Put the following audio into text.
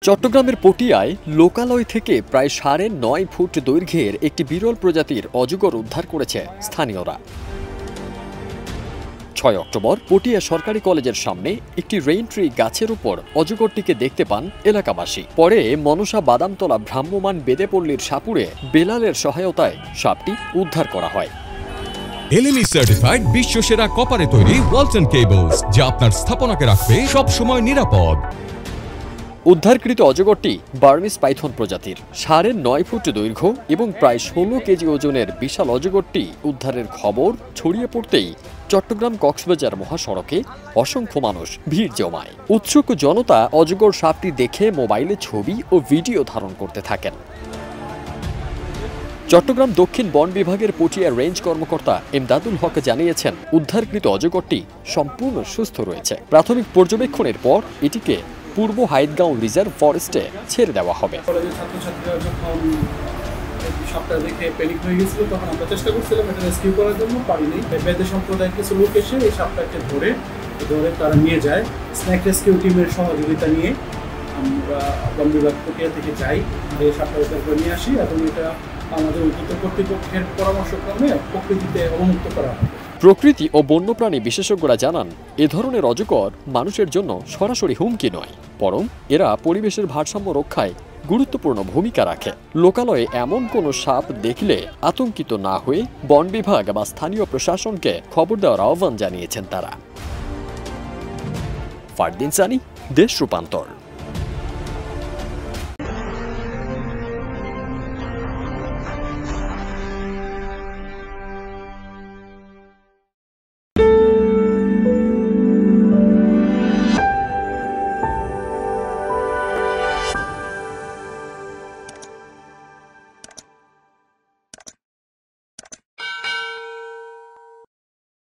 চট্টগ্রামের পটিয়ায় লোকালয় থেকে প্রায় ৯.৫ ফুট দৈর্ঘ্যের একটি বিরল প্রজাতির অজগর উদ্ধার করেছে স্থানীয়রা। ৬ অক্টোবর পটিয়া সরকারি কলেজের সামনে একটি রেইন ট্রি গাছের উপর অজগরটিকে দেখতে পান এলাকাবাসী। পরে মনসা বাদামতলা ভ্রাম্যমাণ বেদেপল্লীর সাপুড়ে বেলালের সহায়তায় সাপটি উদ্ধার করা হয়। এলএমই সার্টিফাইড বিশ্বসেরা কপারে তৈরি ওয়ালটন কেবলস, যা আপনার স্থাপনাকে রাখবে সব সময় নিরাপদ। উদ্ধারকৃত অজগরটি বার্মিজ পাইথন প্রজাতির। ৯.৫ ফুট দৈর্ঘ্য এবং প্রায় ১৬ কেজি ওজনের বিশাল অজগরটি উদ্ধারের খবর ছড়িয়ে পড়তেই চট্টগ্রাম কক্সবাজার মহাসড়কে অসংখ্য মানুষ ভিড় জমায়। উৎসুক জনতা অজগর সাপটি দেখে মোবাইলে ছবি ও ভিডিও ধারণ করতে থাকেন। চট্টগ্রাম দক্ষিণ বন বিভাগের পটিয়া রেঞ্জ কর্মকর্তা এমদাদুল হক জানিয়েছেন, উদ্ধারকৃত অজগরটি সম্পূর্ণ সুস্থ রয়েছে। প্রাথমিক পর্যবেক্ষণের পর এটিকে পূর্ব হাইদগাঁও রিজার্ভ ফরেস্টে ছেড়ে দেওয়া হবে। সাপটা দেখে প্যানিক হয়ে গেছিল, তখন আমরা চেষ্টা করছিলাম এটা রেস্কিউ করার জন্য, পারিনি। বেদে সম্প্রদায়ের কিছু লোক এসে এই সাপটাকে ধরে তারা নিয়ে যায়। স্ন্যাক রেস্কিউ টিমের সহযোগিতা নিয়ে আমরা বন বিভাগ প্রক্রিয়া থেকে যাই, এই সাপটা উদ্ধার করে নিয়ে আসি এবং এটা আমাদের উন্নত কর্তৃপক্ষের পরামর্শক্রমে প্রকৃতিতে অবমুক্ত করা হবে। প্রকৃতি ও বন্যপ্রাণী বিশেষজ্ঞরা জানান, এ ধরনের অজগর মানুষের জন্য সরাসরি হুমকি নয়, বরং এরা পরিবেশের ভারসাম্য রক্ষায় গুরুত্বপূর্ণ ভূমিকা রাখে। লোকালয়ে এমন কোনো সাপ দেখলে আতঙ্কিত না হয়ে বন বিভাগ বা স্থানীয় প্রশাসনকে খবর দেওয়ার আহ্বান জানিয়েছেন তারা। ফারদিন সানি, দেশ রূপান্তর।